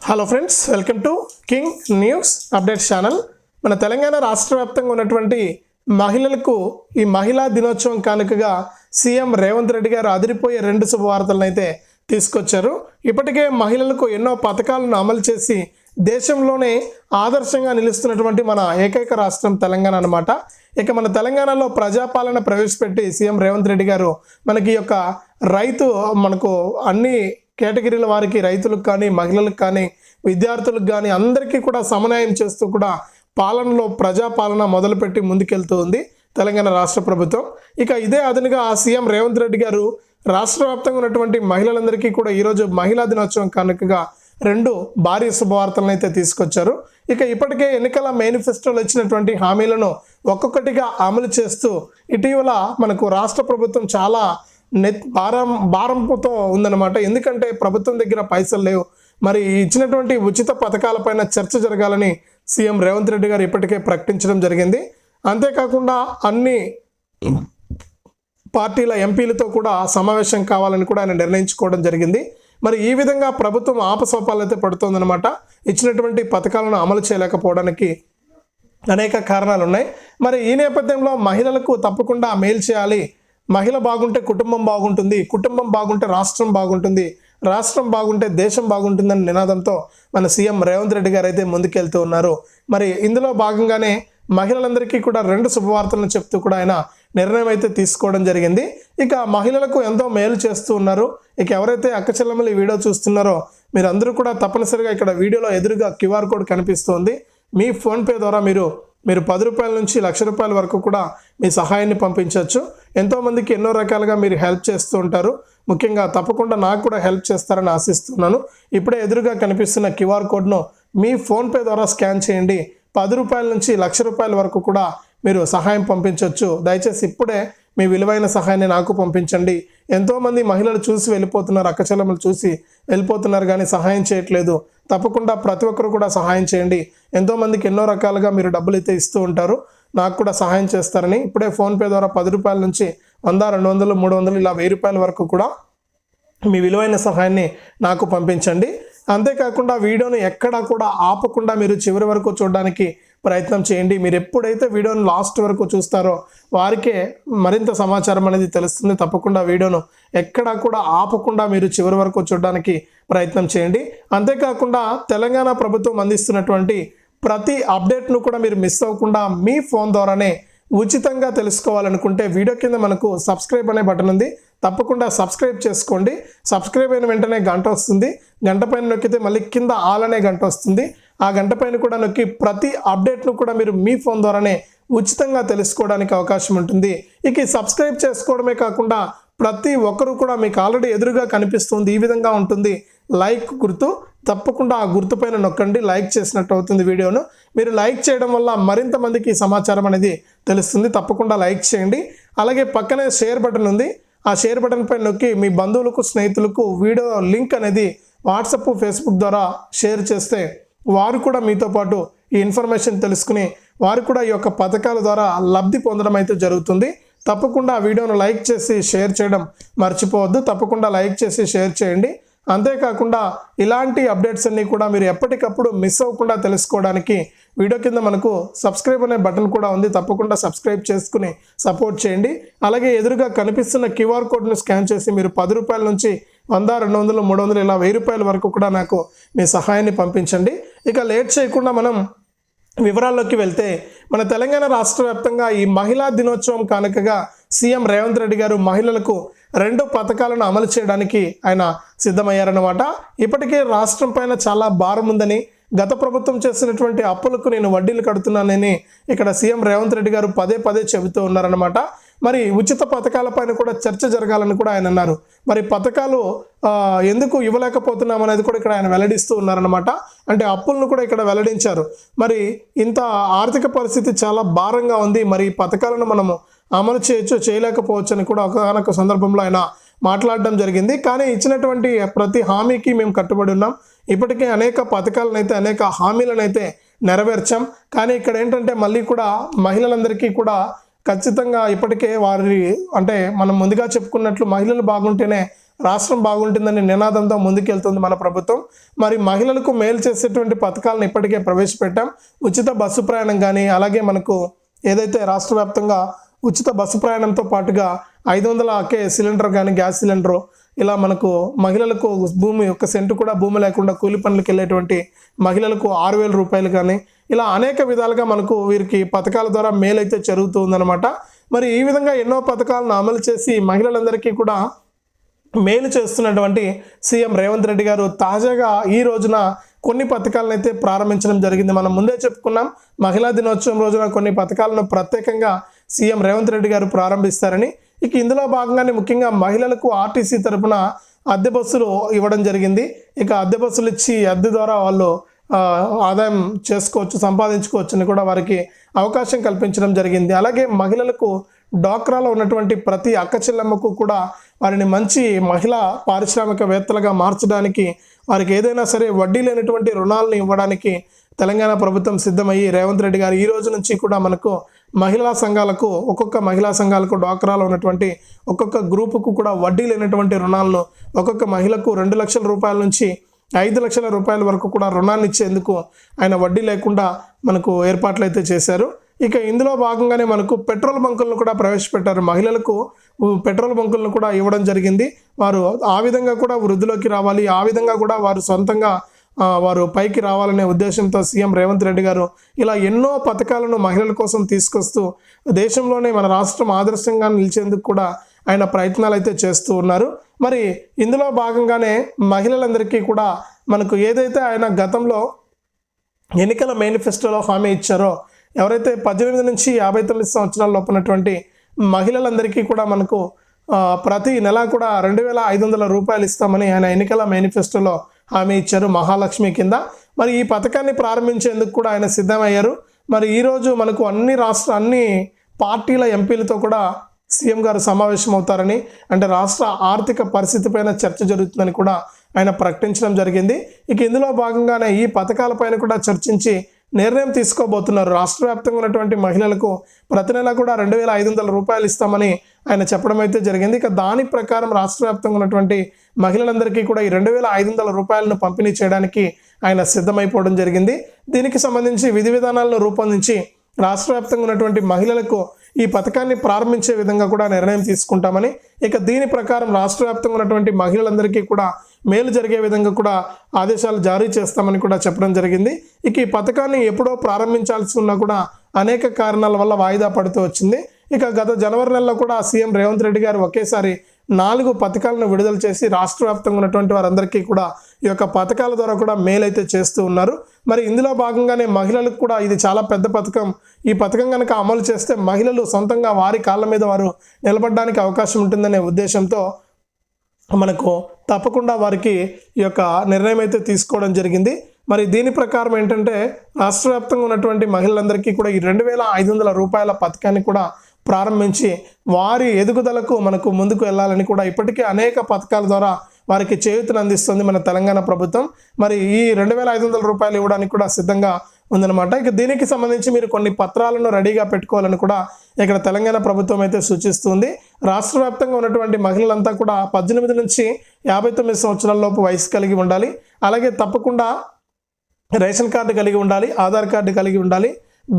Hello friends, welcome to king news updates channel. మన తెలంగాణ రాష్ట్ర వ్యాప్తంగా ఉన్నటువంటి మహిళలకు ఈ మహిళా దినోత్సవం కానుకగా సీఎం రేవంత్ రెడ్డి గారు అదిరిపోయే 2 శుభవార్తలను అయితే తీసుకొచ్చారు. ఇప్పటికే మహిళలకు ఎన్నో పథకాలను అమలు చేసి దేశంలోనే ఆదర్శంగా నిలుస్తున్నటువంటి మన ఏకైక రాష్ట్రం తెలంగాణ అన్నమాట. ఇక మన తెలంగాణలో ప్రజాపాలన ప్రవేశపెట్టి సీఎం రేవంత్ రెడ్డి గారు మనకి యొక్క మనకు అన్ని కేటగిరీల వారికి, రైతులకు కానీ, మహిళలకు కానీ, విద్యార్థులకు కానీ అందరికీ కూడా సమన్వయం చేస్తూ కూడా పాలనలో ప్రజాపాలన మొదలుపెట్టి ముందుకెళ్తూ ఉంది తెలంగాణ రాష్ట్ర ప్రభుత్వం. ఇక ఇదే అదనుగా సీఎం రేవంత్ రెడ్డి గారు రాష్ట్ర వ్యాప్తంగా ఉన్నటువంటి మహిళలందరికీ కూడా ఈరోజు మహిళా దినోత్సవం కానుకగా 2 భారీ శుభవార్తలను అయితే తీసుకొచ్చారు. ఇక ఇప్పటికే ఎన్నికల మేనిఫెస్టోలో ఇచ్చినటువంటి హామీలను ఒక్కొక్కటిగా అమలు చేస్తూ ఇటీవల మనకు రాష్ట్ర ప్రభుత్వం చాలా భారంతో ఉందన్నమాట. ఎందుకంటే ప్రభుత్వం దగ్గర పైసలు లేవు. మరి ఇచ్చినటువంటి ఉచిత పథకాలపైన చర్చ జరగాలని సీఎం రేవంత్ రెడ్డి గారు ఇప్పటికే ప్రకటించడం జరిగింది. అంతేకాకుండా అన్ని పార్టీల ఎంపీలతో కూడా సమావేశం కావాలని కూడా ఆయన నిర్ణయించుకోవడం జరిగింది. మరి ఈ విధంగా ప్రభుత్వం ఆపసోపాలు అయితే పడుతోందన్నమాట. ఇచ్చినటువంటి పథకాలను అమలు చేయలేకపోవడానికి అనేక కారణాలు ఉన్నాయి. మరి ఈ నేపథ్యంలో మహిళలకు తప్పకుండా మేలు చేయాలి. మహిళ బాగుంటే కుటుంబం బాగుంటుంది, కుటుంబం బాగుంటే రాష్ట్రం బాగుంటుంది, రాష్ట్రం బాగుంటే దేశం బాగుంటుందని నినాదంతో మన సీఎం రేవంత్ రెడ్డి గారు అయితే ముందుకెళ్తూ ఉన్నారు. మరి ఇందులో భాగంగానే మహిళలందరికీ కూడా 2 శుభవార్తలను చెప్తూ కూడా ఆయన నిర్ణయం అయితే తీసుకోవడం జరిగింది. ఇక మహిళలకు ఎంతో మేలు చేస్తూ ఉన్నారు. ఇక ఎవరైతే అక్క చెల్లెమ్మలు ఈ వీడియో చూస్తున్నారో మీరందరూ కూడా తప్పనిసరిగా ఇక్కడ వీడియోలో ఎదురుగా క్యూఆర్ కోడ్ కనిపిస్తుంది. మీ ఫోన్పే ద్వారా మీరు 10 రూపాయల నుంచి ₹1,00,000 వరకు కూడా మీ సహాయాన్ని పంపించవచ్చు. ఎంతోమందికి ఎన్నో రకాలుగా మీరు హెల్ప్ చేస్తూ ఉంటారు. ముఖ్యంగా తప్పకుండా నాకు కూడా హెల్ప్ చేస్తారని ఆశిస్తున్నాను. ఇప్పుడే ఎదురుగా కనిపిస్తున్న క్యూఆర్ కోడ్ను మీ ఫోన్పే ద్వారా స్కాన్ చేయండి. 10 రూపాయల నుంచి ₹1,00,000 వరకు కూడా మీరు సహాయం పంపించవచ్చు. దయచేసి ఇప్పుడే మీ విలువైన సహాయాన్ని నాకు పంపించండి. ఎంతోమంది మహిళలు చూసి వెళ్ళిపోతున్నారు, అక్క చెల్లెమ్మలు చూసి వెళ్ళిపోతున్నారు కానీ సహాయం చేయట్లేదు. తప్పకుండా ప్రతి ఒక్కరు కూడా సహాయం చేయండి. ఎంతోమందికి ఎన్నో రకాలుగా మీరు డబ్బులు అయితే ఇస్తూ ఉంటారు. నాకు కూడా సహాయం చేస్తారని ఇప్పుడే ఫోన్పే ద్వారా 10 రూపాయల నుంచి 100, 200, 300 ఇలా ₹1000 వరకు కూడా మీ విలువైన సహాయాన్ని నాకు పంపించండి. అంతేకాకుండా వీడియోను ఎక్కడా కూడా ఆపకుండా మీరు చివరి వరకు చూడడానికి ప్రయత్నం చేయండి. మీరు ఎప్పుడైతే వీడియోను లాస్ట్ వరకు చూస్తారో వారికే మరింత సమాచారం అనేది తెలుస్తుంది. తప్పకుండా వీడియోను ఎక్కడా కూడా ఆపకుండా మీరు చివరి వరకు చూడడానికి ప్రయత్నం చేయండి. అంతేకాకుండా తెలంగాణ ప్రభుత్వం అందిస్తున్నటువంటి ప్రతి అప్డేట్ను కూడా మీరు మిస్ అవ్వకుండా మీ ఫోన్ ద్వారానే ఉచితంగా తెలుసుకోవాలనుకుంటే వీడియో కింద మనకు సబ్స్క్రైబ్ అనే బటన్ ఉంది. తప్పకుండా సబ్స్క్రైబ్ చేసుకోండి. సబ్స్క్రైబ్ అయిన వెంటనే గంట వస్తుంది. గంట పైన నొక్కితే మళ్ళీ కింద ఆల్ అనే గంట వస్తుంది. ఆ గంట పైన కూడా నొక్కి ప్రతి అప్డేట్ను కూడా మీరు మీ ఫోన్ ద్వారానే ఉచితంగా తెలుసుకోవడానికి అవకాశం ఉంటుంది. ఇక సబ్స్క్రైబ్ చేసుకోవడమే కాకుండా ప్రతి ఒక్కరు కూడా మీకు ఆల్రెడీ ఎదురుగా కనిపిస్తుంది, ఈ విధంగా ఉంటుంది లైక్ గుర్తు. తప్పకుండా ఆ గుర్తుపైన నొక్కండి. లైక్ చేసినట్టు అవుతుంది వీడియోను. మీరు లైక్ చేయడం వల్ల మరింత మందికి సమాచారం అనేది తెలుస్తుంది. తప్పకుండా లైక్ చేయండి. అలాగే పక్కనే షేర్ బటన్ ఉంది. ఆ షేర్ బటన్ పైన నొక్కి మీ బంధువులకు, స్నేహితులకు వీడియో లింక్ అనేది వాట్సాప్, ఫేస్బుక్ ద్వారా షేర్ చేస్తే వారు కూడా మీతో పాటు ఈ ఇన్ఫర్మేషన్ తెలుసుకుని వారు కూడా ఈ యొక్క పథకాల ద్వారా లబ్ధి పొందడం అయితే జరుగుతుంది. తప్పకుండా ఆ వీడియోను లైక్ చేసి షేర్ చేయడం మర్చిపోవద్దు. తప్పకుండా లైక్ చేసి షేర్ చేయండి. అంతేకాకుండా ఇలాంటి అప్డేట్స్ అన్నీ కూడా మీరు ఎప్పటికప్పుడు మిస్ అవ్వకుండా తెలుసుకోవడానికి వీడియో కింద మనకు సబ్స్క్రైబ్ అనే బటన్ కూడా ఉంది. తప్పకుండా సబ్స్క్రైబ్ చేసుకుని సపోర్ట్ చేయండి. అలాగే ఎదురుగా కనిపిస్తున్న క్యూఆర్ కోడ్ను స్కాన్ చేసి మీరు 10 రూపాయల నుంచి 100, 200, 300 ఇలా ₹1000 వరకు కూడా నాకు మీ సహాయాన్ని పంపించండి. ఇక లేట్ చేయకుండా మనం వివరాల్లోకి వెళ్తే మన తెలంగాణ రాష్ట్ర వ్యాప్తంగా ఈ మహిళా దినోత్సవం కానుకగా సీఎం రేవంత్ రెడ్డి గారు మహిళలకు 2 పథకాలను అమలు చేయడానికి ఆయన సిద్ధమయ్యారన్నమాట. ఇప్పటికే రాష్ట్రం పైన చాలా భారం ఉందని, గత ప్రభుత్వం చేసినటువంటి అప్పులకు నేను వడ్డీలు కడుతున్నానని ఇక్కడ సీఎం రేవంత్ రెడ్డి గారు పదే చెబుతూ ఉన్నారన్నమాట. మరి ఉచిత పథకాలపైన కూడా చర్చ జరగాలని కూడా ఆయన అన్నారు. మరి పథకాలు ఎందుకు ఇవ్వలేకపోతున్నాం అనేది కూడా ఇక్కడ ఆయన వెల్లడిస్తూ ఉన్నారన్నమాట. అంటే అప్పులను కూడా ఇక్కడ వెల్లడించారు. మరి ఇంత ఆర్థిక పరిస్థితి చాలా భారంగా ఉంది, మరి పథకాలను మనము అమలు చేయలేకపోవచ్చు అని కూడా ఒకనొక సందర్భంలో ఆయన మాట్లాడడం జరిగింది. కానీ ఇచ్చినటువంటి ప్రతి హామీకి మేము కట్టుబడి ఉన్నాం. ఇప్పటికే అనేక పథకాలనైతే, అనేక హామీలనైతే నెరవేర్చాం. కానీ ఇక్కడ ఏంటంటే మళ్ళీ కూడా మహిళలందరికీ కూడా ఖచ్చితంగా ఇప్పటికే వారి అంటే మనం ముందుగా చెప్పుకున్నట్లు మహిళలు బాగుంటేనే రాష్ట్రం బాగుంటుందని నినాదంతో ముందుకెళ్తుంది మన ప్రభుత్వం. మరి మహిళలకు మేలు చేసేటువంటి పథకాలను ఇప్పటికే ప్రవేశపెట్టాం. ఉచిత బస్సు ప్రయాణం కానీ, అలాగే మనకు ఏదైతే రాష్ట్ర వ్యాప్తంగా ఉచిత బస్సు ప్రయాణంతో పాటుగా 500కే సిలిండర్ కానీ, గ్యాస్ సిలిండరు, ఇలా మనకు మహిళలకు భూమి ఒక్క సెంటు కూడా భూమి లేకుండా కూలి పనులకు వెళ్ళేటువంటి మహిళలకు 6,000 రూపాయలు కానీ, ఇలా అనేక విధాలుగా మనకు వీరికి పథకాల ద్వారా మేలైతే జరుగుతుందన్నమాట. మరి ఈ విధంగా ఎన్నో పథకాలను అమలు చేసి మహిళలందరికీ కూడా మేలు చేస్తున్నటువంటి సీఎం రేవంత్ రెడ్డి గారు తాజాగా ఈ రోజున కొన్ని పథకాలను అయితే ప్రారంభించడం జరిగింది. మనం ముందే చెప్పుకున్నాం, మహిళా దినోత్సవం రోజున కొన్ని పథకాలను ప్రత్యేకంగా సీఎం రేవంత్ రెడ్డి గారు ప్రారంభిస్తారని. ఇక ఇందులో భాగంగానే ముఖ్యంగా మహిళలకు ఆర్టీసీ తరపున అద్దె బస్సులు ఇవ్వడం జరిగింది. ఇక అద్దె బస్సులు ఇచ్చి అద్దె ద్వారా వాళ్ళు ఆదాయం చేసుకోవచ్చు, సంపాదించుకోవచ్చు అని కూడా వారికి అవకాశం కల్పించడం జరిగింది. అలాగే మహిళలకు డ్వాక్రాలో ఉన్నటువంటి ప్రతి అక్క చెల్లెమ్మకు కూడా వారిని మంచి మహిళా పారిశ్రామికవేత్తలుగా మార్చడానికి, వారికి ఏదైనా సరే వడ్డీ లేనటువంటి రుణాలను ఇవ్వడానికి తెలంగాణ ప్రభుత్వం సిద్ధమయ్యి రేవంత్ రెడ్డి గారు ఈ రోజు నుంచి కూడా మనకు మహిళా సంఘాలకు, ఒక్కొక్క మహిళా సంఘాలకు డ్వాక్రాలో ఉన్నటువంటి ఒక్కొక్క గ్రూపుకు కూడా వడ్డీ లేనటువంటి రుణాలను ఒక్కొక్క మహిళకు 2 లక్షల రూపాయల నుంచి 5 లక్షల రూపాయల వరకు కూడా రుణాన్ని ఇచ్చేందుకు ఆయన వడ్డీ లేకుండా మనకు ఏర్పాట్లు అయితే చేశారు. ఇక ఇందులో భాగంగానే మనకు పెట్రోల్ బంకులను కూడా ప్రవేశపెట్టారు. మహిళలకు పెట్రోల్ బంకులను కూడా ఇవ్వడం జరిగింది. వారు ఆ విధంగా కూడా వృద్ధిలోకి రావాలి, ఆ విధంగా కూడా వారు సొంతంగా వారు పైకి రావాలనే ఉద్దేశంతో సీఎం రేవంత్ రెడ్డి గారు ఇలా ఎన్నో పథకాలను మహిళల కోసం తీసుకొస్తూ దేశంలోనే మన రాష్ట్రం ఆదర్శంగా నిలిచేందుకు కూడా ఆయన ప్రయత్నాలు అయితే చేస్తూ ఉన్నారు. మరి ఇందులో భాగంగానే మహిళలందరికీ కూడా మనకు ఏదైతే ఆయన గతంలో ఎన్నికల మేనిఫెస్టోలో హామీ ఇచ్చారో, ఎవరైతే 18 నుంచి 59 సంవత్సరాల లోపు ఉన్నటువంటి మహిళలందరికీ కూడా మనకు ప్రతి నెల కూడా 2,500 రూపాయలు ఇస్తామని ఆయన ఎన్నికల మేనిఫెస్టోలో హామీ ఇచ్చారు, మహాలక్ష్మి కింద. మరి ఈ పథకాన్ని ప్రారంభించేందుకు కూడా ఆయన సిద్ధమయ్యారు. మరి ఈరోజు మనకు అన్ని పార్టీల ఎంపీలతో కూడా సీఎం గారు సమావేశం అవుతారని, అంటే రాష్ట్ర ఆర్థిక పరిస్థితి పైన చర్చ జరుగుతుందని కూడా ఆయన ప్రకటించడం జరిగింది. ఇక ఇందులో భాగంగానే ఈ పథకాలపైన కూడా చర్చించి నిర్ణయం తీసుకోబోతున్నారు. రాష్ట్ర వ్యాప్తంగా ఉన్నటువంటి మహిళలకు ప్రతి నెల కూడా 2,500 రూపాయలు ఇస్తామని ఆయన చెప్పడం అయితే జరిగింది. ఇక దాని ప్రకారం రాష్ట్ర వ్యాప్తంగా ఉన్నటువంటి మహిళలందరికీ కూడా ఈ 2,500 రూపాయలను పంపిణీ చేయడానికి ఆయన సిద్ధమైపోవడం జరిగింది. దీనికి సంబంధించి విధి విధానాలను రూపొందించి రాష్ట్ర వ్యాప్తంగా ఉన్నటువంటి మహిళలకు ఈ పథకాన్ని ప్రారంభించే విధంగా కూడా నిర్ణయం తీసుకుంటామని, ఇక దీని ప్రకారం రాష్ట్ర వ్యాప్తంగా ఉన్నటువంటి మహిళలందరికీ కూడా మేలు జరిగే విధంగా కూడా ఆదేశాలు జారీ చేస్తామని కూడా చెప్పడం జరిగింది. ఇక ఈ పథకాన్ని ఎప్పుడో ప్రారంభించాల్సి ఉన్నా కూడా అనేక కారణాల వల్ల వాయిదా పడుతూ వచ్చింది. ఇక గత జనవరి నెలలో కూడా సీఎం రేవంత్ రెడ్డి గారు ఒకేసారి 4 పథకాలను విడుదల చేసి రాష్ట్ర వ్యాప్తంగా ఉన్నటువంటి వారందరికీ కూడా ఈ యొక్క పథకాల ద్వారా కూడా మేలైతే చేస్తూ ఉన్నారు. మరి ఇందులో భాగంగానే మహిళలకు కూడా ఇది చాలా పెద్ద పథకం. ఈ పథకం కనుక అమలు చేస్తే మహిళలు సొంతంగా వారి కాళ్ళ మీద వారు నిలబడడానికి అవకాశం ఉంటుందనే ఉద్దేశంతో మనకు తప్పకుండా వారికి ఈ యొక్క నిర్ణయం అయితే తీసుకోవడం జరిగింది. మరి దీని ప్రకారం ఏంటంటే రాష్ట్ర వ్యాప్తంగా ఉన్నటువంటి మహిళలందరికీ కూడా ఈ 2,500 రూపాయల పథకాన్ని కూడా ప్రారంభించి వారి ఎదుగుదలకు మనకు ముందుకు వెళ్ళాలని కూడా ఇప్పటికే అనేక పథకాల ద్వారా వారికి చేయూతను అందిస్తుంది మన తెలంగాణ ప్రభుత్వం. మరి ఈ 2,500 రూపాయలు ఇవ్వడానికి కూడా సిద్ధంగా ఉందన్నమాట. ఇక దీనికి సంబంధించి మీరు కొన్ని పత్రాలను రెడీగా పెట్టుకోవాలని కూడా ఇక్కడ తెలంగాణ ప్రభుత్వం అయితే సూచిస్తుంది. రాష్ట్ర వ్యాప్తంగా ఉన్నటువంటి మహిళలంతా కూడా 18 నుంచి 59 సంవత్సరాల లోపు వయసు కలిగి ఉండాలి. అలాగే తప్పకుండా రేషన్ కార్డు కలిగి ఉండాలి, ఆధార్ కార్డు కలిగి ఉండాలి,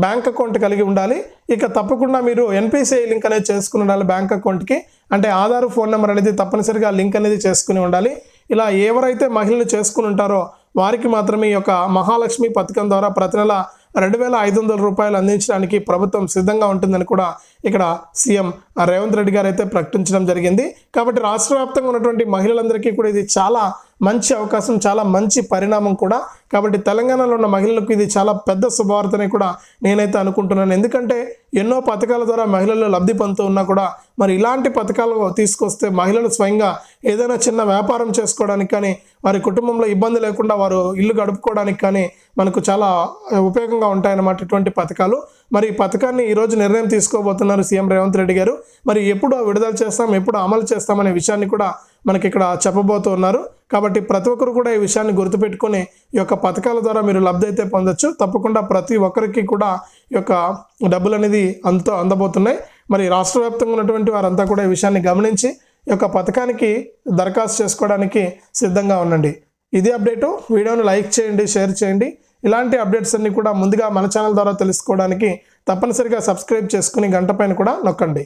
బ్యాంక్ అకౌంట్ కలిగి ఉండాలి. ఇక తప్పకుండా మీరు ఎన్పిసిఐ లింక్ అనేది చేసుకుని ఉండాలి బ్యాంక్ అకౌంట్కి. అంటే ఆధార్ ఫోన్ నెంబర్ అనేది తప్పనిసరిగా లింక్ అనేది చేసుకుని ఉండాలి. ఇలా ఎవరైతే మహిళలు చేసుకుని ఉంటారో వారికి మాత్రమే ఈ యొక్క మహాలక్ష్మి పథకం ద్వారా ప్రతి నెల 2,500 రూపాయలు అందించడానికి ప్రభుత్వం సిద్ధంగా ఉంటుందని కూడా ఇక్కడ సీఎం రేవంత్ రెడ్డి గారు అయితే ప్రకటించడం జరిగింది. కాబట్టి రాష్ట్ర వ్యాప్తంగా ఉన్నటువంటి మహిళలందరికీ కూడా ఇది చాలా మంచి అవకాశం, చాలా మంచి పరిణామం కూడా. కాబట్టి తెలంగాణలో ఉన్న మహిళలకు ఇది చాలా పెద్ద శుభవార్తని కూడా నేనైతే అనుకుంటున్నాను. ఎందుకంటే ఎన్నో పథకాల ద్వారా మహిళలు లబ్ధి పొందుతూ ఉన్నా కూడా మరి ఇలాంటి పథకాలు తీసుకొస్తే మహిళలు స్వయంగా ఏదైనా చిన్న వ్యాపారం చేసుకోవడానికి కానీ, వారి కుటుంబంలో ఇబ్బంది లేకుండా వారు ఇల్లు గడుపుకోవడానికి కానీ మనకు చాలా ఉపయోగంగా ఉంటాయన్నమాట ఇటువంటి పథకాలు. మరి ఈ పథకాన్ని ఈరోజు నిర్ణయం తీసుకోబోతున్నారు సీఎం రేవంత్ రెడ్డి గారు. మరి ఎప్పుడు విడుదల చేస్తాం, ఎప్పుడు అమలు చేస్తామనే విషయాన్ని కూడా మనకి ఇక్కడ చెప్పబోతూ ఉన్నారు. కాబట్టి ప్రతి ఒక్కరు కూడా ఈ విషయాన్ని గుర్తుపెట్టుకొని ఈ యొక్క పథకాల ద్వారా మీరు లబ్ధి అయితే పొందొచ్చు. తప్పకుండా ప్రతి ఒక్కరికి కూడా ఈ యొక్క డబ్బులు అనేది అందబోతున్నాయి. మరి రాష్ట్ర వ్యాప్తంగా ఉన్నటువంటి వారంతా కూడా ఈ విషయాన్ని గమనించి ఈ యొక్క పథకానికి దరఖాస్తు చేసుకోవడానికి సిద్ధంగా ఉండండి. ఇది అప్డేటు. వీడియోను లైక్ చేయండి, షేర్ చేయండి. ఇలాంటి అప్డేట్స్ అన్ని కూడా ముందుగా మన ఛానల్ ద్వారా తెలుసుకోవడానికి తప్పనిసరిగా సబ్స్క్రైబ్ చేసుకుని గంట పైన కూడా నొక్కండి.